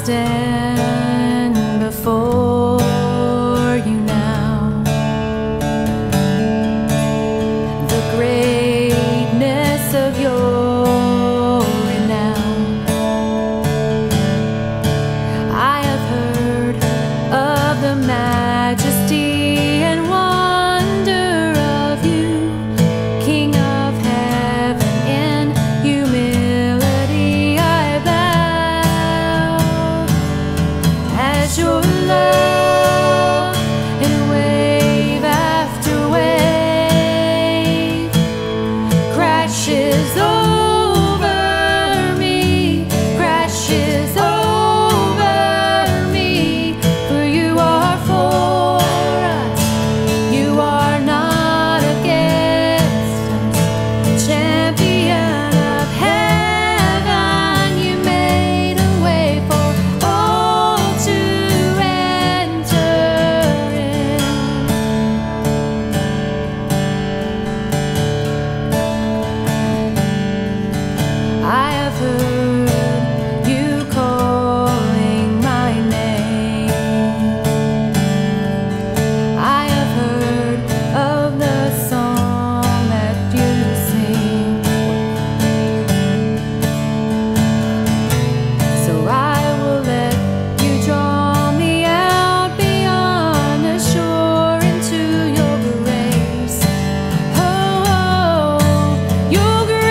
stand before you now. The greatness of your renown. I have heard of the majesty and wonder of you, King of heaven. In humility I bow as your love in wave after wave crashes over me, crashes over me. For you are for us, you are not against us. Champion of heaven, you made a way for all to enter in. I have heard you calling my name. I have heard of the song that you sing. So I will let you draw me out beyond the shore into your grace. Oh, your grace,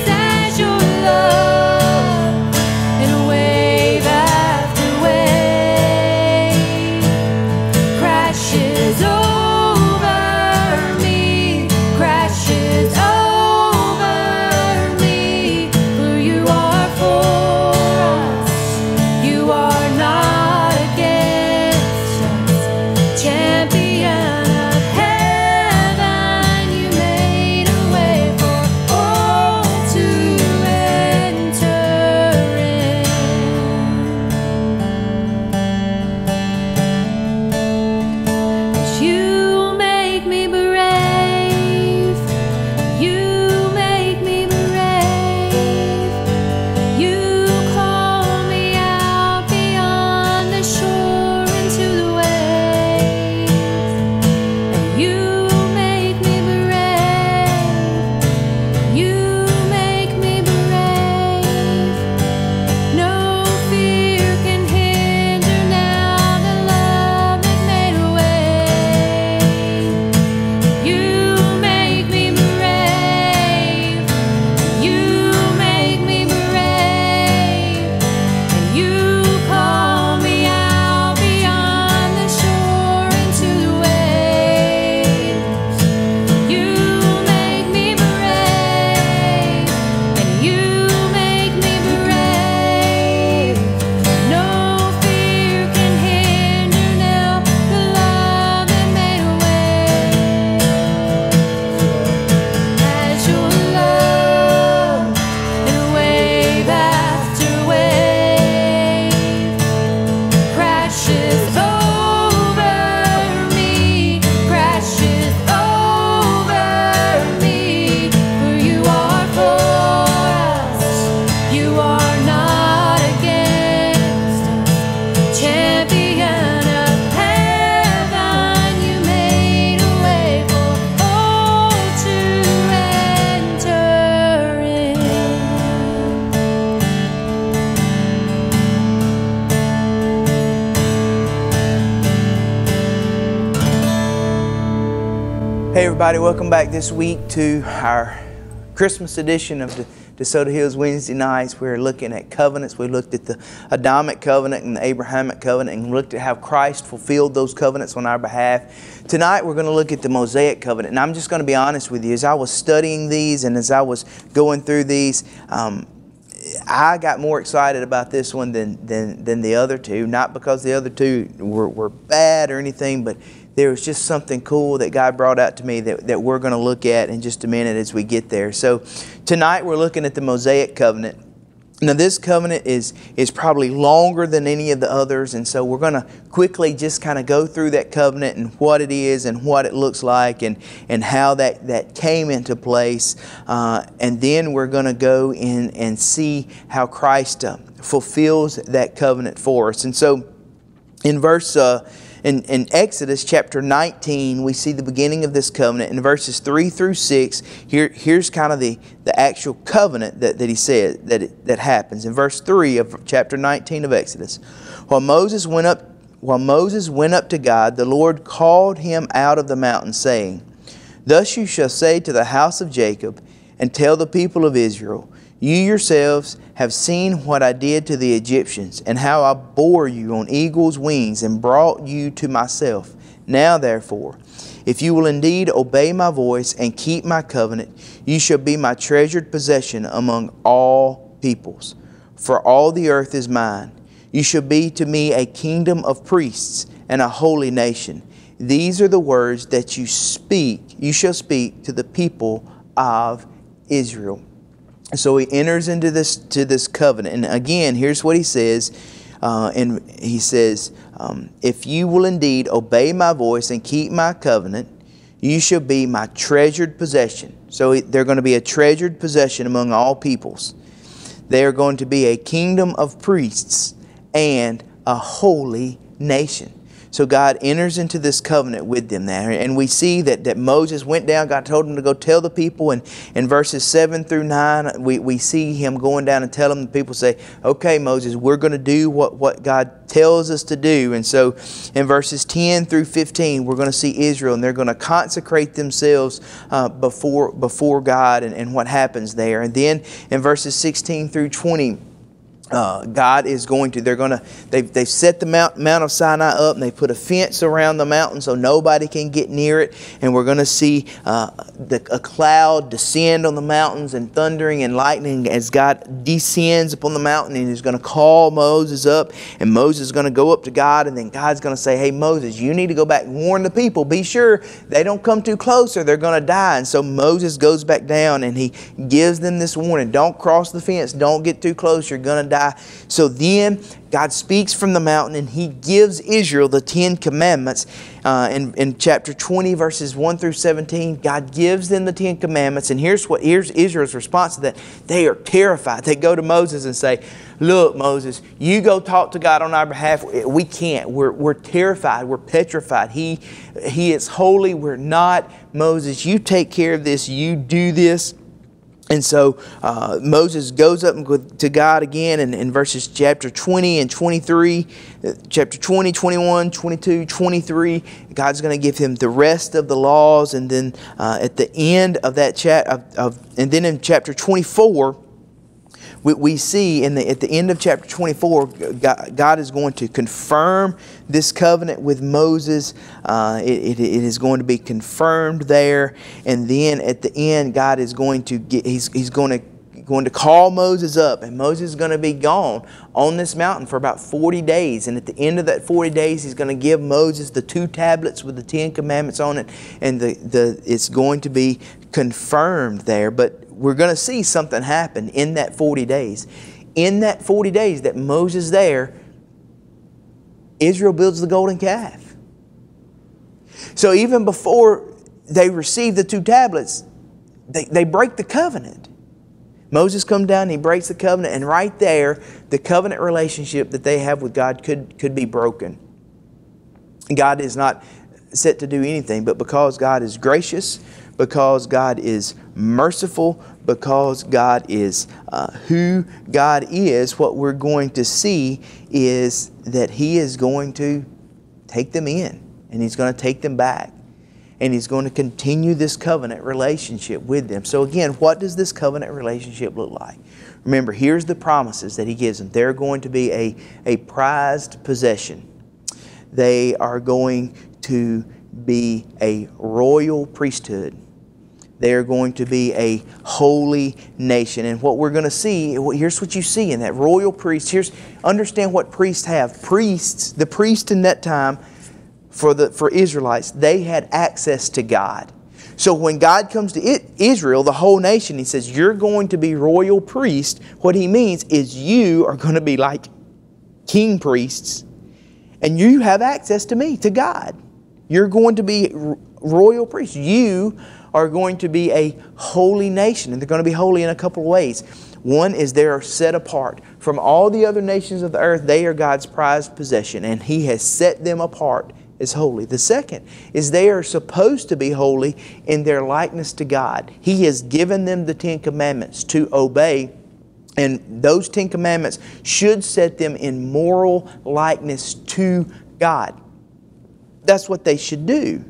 as your love in wave after wave crashes over me, crashes over me. For you are for us, you are not against us. Champion of heaven, you made a way for all to enter in. But you make me brave, you make me brave. You call me out beyond the shore into the waves. And you make me brave, you make me brave. No fear can hinder now the love that made a way. You make me brave, you make me brave. And you call me out beyond the shore into the waves. You make me brave, and you make me brave. No fear can hinder now the love that made a way. As your love in wave after wave crashes over me, crashes over me. For you are for us, you are not against us. Champion of heaven, you made a way for all to enter in. Hey everybody, welcome back this week to our Christmas edition of the DeSoto Hills Wednesday nights. We're looking at covenants. We looked at the Adamic covenant and the Abrahamic covenant and looked at how Christ fulfilled those covenants on our behalf. Tonight we're going to look at the Mosaic covenant. And I'm just going to be honest with you, as I was studying these and as I was going through these, I got more excited about this one than the other two. Not because the other two were bad or anything, but there was just something cool that God brought out to me that we're going to look at in just a minute as we get there. So tonight we're looking at the Mosaic covenant. Now this covenant is probably longer than any of the others, and so we're going to quickly just kind of go through that covenant and what it is and what it looks like and how that came into place. And then we're going to go in and see how Christ fulfills that covenant for us. And so in in Exodus chapter 19, we see the beginning of this covenant. In verses 3 through 6, here's kind of the actual covenant that he said that happens. In verse 3 of chapter 19 of Exodus, while Moses went up to God, the Lord called him out of the mountain, saying, "Thus you shall say to the house of Jacob, and tell the people of Israel, you yourselves have seen what I did to the Egyptians, and how I bore you on eagle's wings and brought you to myself. Now therefore, if you will indeed obey my voice and keep my covenant, you shall be my treasured possession among all peoples. For all the earth is mine. You shall be to me a kingdom of priests and a holy nation. These are the words that you shall speak to the people of Israel." So he enters into this covenant. And again, here's what he says. And he says, if you will indeed obey my voice and keep my covenant, you shall be my treasured possession. So they're going to be a treasured possession among all peoples. They are going to be a kingdom of priests and a holy nation. So God enters into this covenant with them there. And we see that Moses went down. God told him to go tell the people. And in verses 7 through 9, we see him going down and telling the people, say, okay, Moses, we're going to do what God tells us to do. And so in verses 10 through 15, we're going to see Israel, and they're going to consecrate themselves before God and what happens there. And then in verses 16 through 20, God is going to, they've set the Mount of Sinai up, and they put a fence around the mountain so nobody can get near it. And we're going to see a cloud descend on the mountains, and thundering and lightning as God descends upon the mountain, and He's going to call Moses up, and Moses is going to go up to God, and then God's going to say, hey, Moses, you need to go back and warn the people. Be sure they don't come too close or they're going to die. And so Moses goes back down, and he gives them this warning. Don't cross the fence. Don't get too close. You're going to die. So then God speaks from the mountain, and He gives Israel the 10 Commandments. In chapter 20, verses 1 through 17, God gives them the 10 Commandments. And here's Israel's response to that. They are terrified. They go to Moses and say, look, Moses, you go talk to God on our behalf. We can't. We're terrified. We're petrified. He is holy. We're not. Moses, you take care of this. You do this. And so Moses goes up to God again in verses chapter 20 and 23, chapter 20, 21, 22, 23. God's going to give him the rest of the laws. And then at the end of that and then in chapter 24, we see at the end of chapter 24, God is going to confirm this covenant with Moses. It is going to be confirmed there. And then at the end, God is going to He's going to call Moses up, and Moses is going to be gone on this mountain for about 40 days. And at the end of that 40 days, He's going to give Moses the 2 tablets with the 10 Commandments on it, and it's going to be confirmed there. But we're going to see something happen in that 40 days. In that 40 days that Moses is there, Israel builds the golden calf. So even before they receive the 2 tablets, they break the covenant. Moses comes down and he breaks the covenant, and right there, the covenant relationship that they have with God could be broken. God is not set to do anything, but because God is gracious, because God is merciful, because God is who God is, what we're going to see is that He is going to take them in, and He's going to take them back, and He's going to continue this covenant relationship with them. So again, what does this covenant relationship look like? Remember, here's the promises that He gives them. They're going to be a prized possession. They are going to be a royal priesthood. They are going to be a holy nation. And what we're going to see, here's what you see in that royal priest. Understand what priests have. The priests in that time, for Israelites, they had access to God. So when God comes to Israel, the whole nation, He says, you're going to be royal priests. What He means is you are going to be like king priests. And you have access to me, to God. You're going to be royal priests. You are going to be a holy nation. And they're going to be holy in a couple of ways. One is they are set apart. From all the other nations of the earth, they are God's prized possession. And He has set them apart as holy. The second is they are supposed to be holy in their likeness to God. He has given them the 10 Commandments to obey. And those 10 Commandments should set them in moral likeness to God. That's what they should do.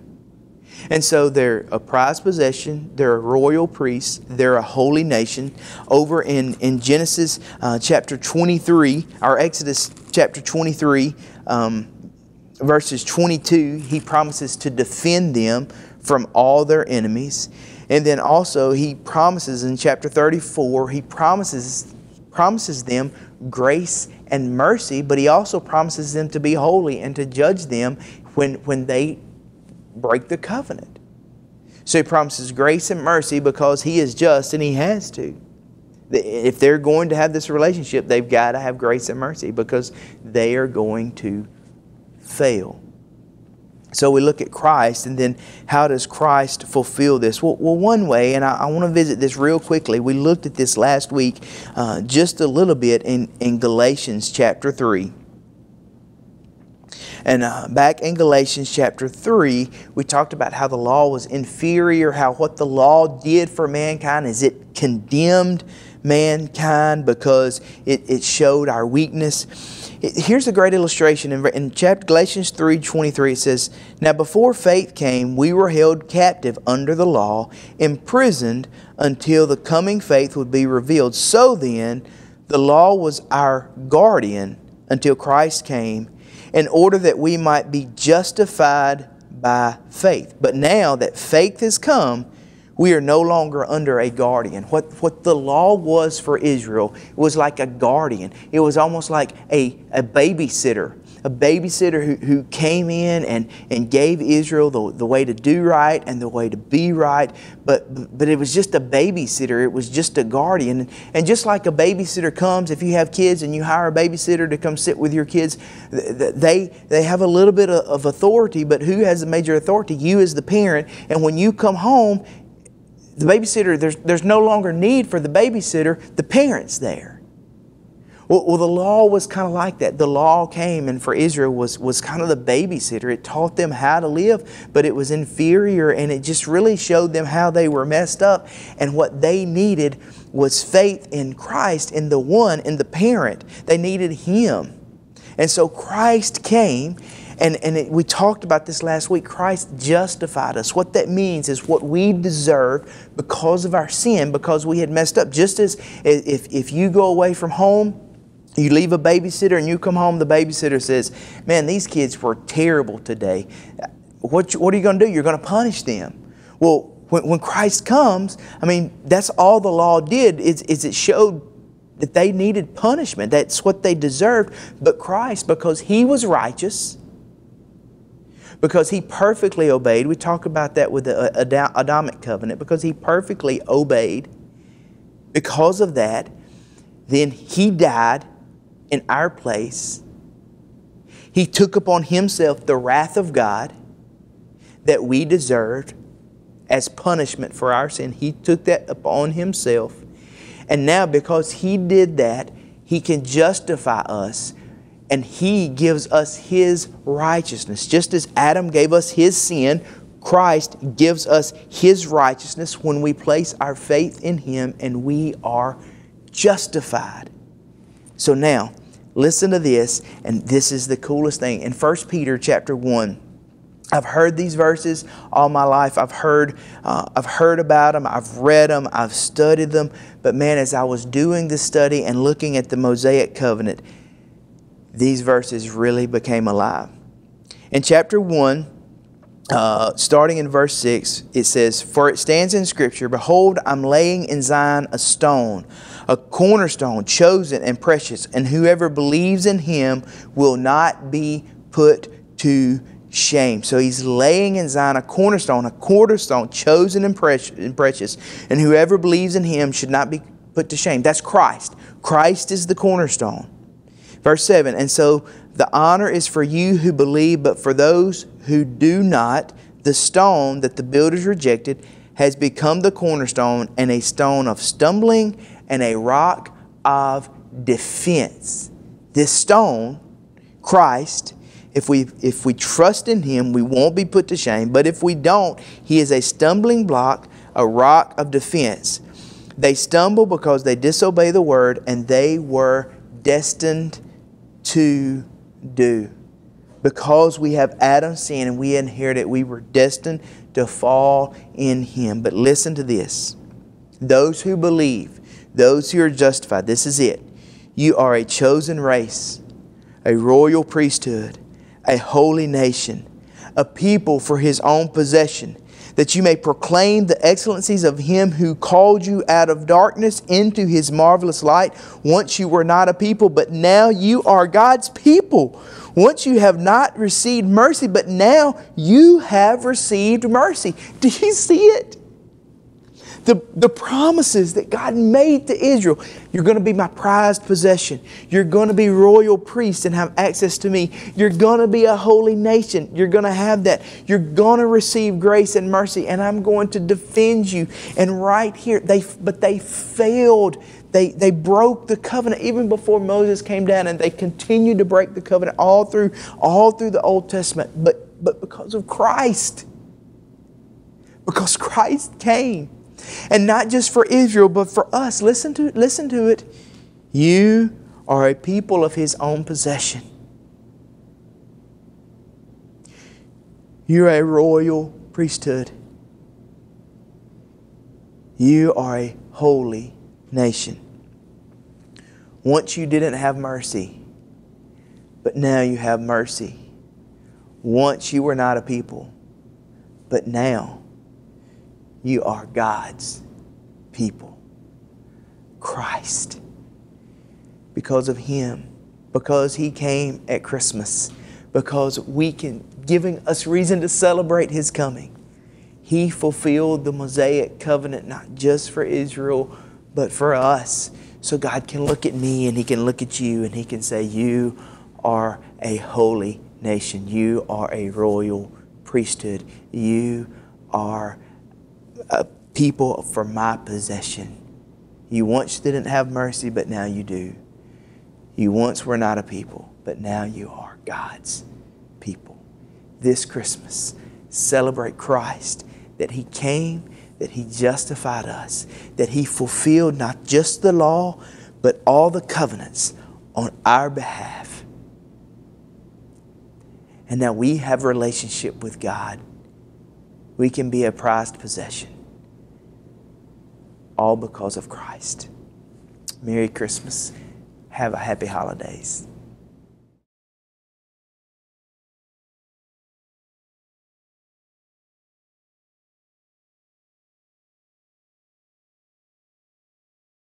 And so they're a prized possession, they're a royal priest, they're a holy nation. Over in Genesis chapter 23, or Exodus chapter 23, verses 22, He promises to defend them from all their enemies. And then also He promises in chapter 34, He promises them grace and mercy, but He also promises them to be holy and to judge them when they break the covenant. So He promises grace and mercy because He is just and He has to. If they're going to have this relationship, they've got to have grace and mercy because they are going to fail. So we look at Christ, and then how does Christ fulfill this? Well, one way, and I want to visit this real quickly. We looked at this last week just a little bit in Galatians chapter 3. And back in Galatians chapter 3, we talked about how the law was inferior, how what the law did for mankind is it condemned mankind because it showed our weakness. Here's a great illustration. In Galatians 3:23 it says, "Now before faith came, we were held captive under the law, imprisoned until the coming faith would be revealed. So then, the law was our guardian until Christ came, in order that we might be justified by faith. But now that faith has come, we are no longer under a guardian." What the law was for Israel was like a guardian. It was almost like a babysitter. A babysitter who came in and gave Israel the way to do right and the way to be right. But it was just a babysitter. It was just a guardian. And just like a babysitter comes, if you have kids and you hire a babysitter to come sit with your kids, they have a little bit of authority. But who has the major authority? You as the parent. And when you come home, the babysitter, there's no longer need for the babysitter. The parent's there. Well, the law was kind of like that. The law came, and for Israel was kind of the babysitter. It taught them how to live, but it was inferior, and it just really showed them how they were messed up. And what they needed was faith in Christ, in the parent. They needed Him. And so Christ came, and we talked about this last week. Christ justified us. What that means is what we deserve because of our sin, because we had messed up. Just as if you go away from home, you leave a babysitter and you come home, the babysitter says, "Man, these kids were terrible today. What are you going to do? You're going to punish them." Well, when Christ comes, I mean, that's all the law did is it showed that they needed punishment. That's what they deserved. But Christ, because He was righteous, because He perfectly obeyed, we talk about that with the Adamic covenant, because He perfectly obeyed, because of that, then He died in our place. He took upon Himself the wrath of God that we deserved as punishment for our sin. He took that upon Himself. And now because He did that, He can justify us. And He gives us His righteousness. Just as Adam gave us his sin, Christ gives us His righteousness when we place our faith in Him, and we are justified. So now, listen to this, and this is the coolest thing. In 1 Peter chapter 1, I've heard these verses all my life. I've heard about them. I've read them. I've studied them. But man, as I was doing this study and looking at the Mosaic covenant, these verses really became alive. In chapter 1, starting in verse 6, it says, "For it stands in Scripture, Behold, I'm laying in Zion a stone, a cornerstone, chosen and precious, and whoever believes in Him will not be put to shame. So he's laying in Zion a cornerstone chosen and precious. And whoever believes in him should not be put to shame. That's Christ. Christ is the cornerstone. Verse 7, and so the honor is for you who believe, but for those who do not, the stone that the builders rejected has become the cornerstone, and a stone of stumbling and a rock of defense. This stone, Christ, if we trust in him, we won't be put to shame. But if we don't, he is a stumbling block, a rock of defense. They stumble because they disobey the word, and they were destined to do. Because we have Adam's sin and we inherited, we were destined to fall in him. But listen to this. Those who believe, those who are justified, this is it. You are a chosen race, a royal priesthood, a holy nation, a people for his own possession, that you may proclaim the excellencies of him who called you out of darkness into his marvelous light. Once you were not a people, but now you are God's people. Once you have not received mercy, but now you have received mercy. Do you see it? The promises that God made to Israel. You're going to be my prized possession. You're going to be royal priests and have access to me. You're going to be a holy nation. You're going to have that. You're going to receive grace and mercy, and I'm going to defend you. And right here, they failed. They broke the covenant even before Moses came down, and they continued to break the covenant all through the Old Testament. But because of Christ, because Christ came. And not just for Israel, but for us. Listen to it. You are a people of his own possession. You're a royal priesthood. You are a holy nation. Once you didn't have mercy, but now you have mercy. Once you were not a people, but now you are God's people. Christ. Because of him. Because he came at Christmas. Because giving us reason to celebrate his coming. He fulfilled the Mosaic covenant not just for Israel, but for us. So God can look at me and he can look at you and he can say, you are a holy nation. You are a royal priesthood. You are a people for my possession. You once didn't have mercy, but now you do. You once were not a people, but now you are God's people. This Christmas, celebrate Christ, that he came, that he justified us, that he fulfilled not just the law, but all the covenants on our behalf. And now we have a relationship with God. We can be a prized possession. All because of Christ. Merry Christmas. Have a happy holidays.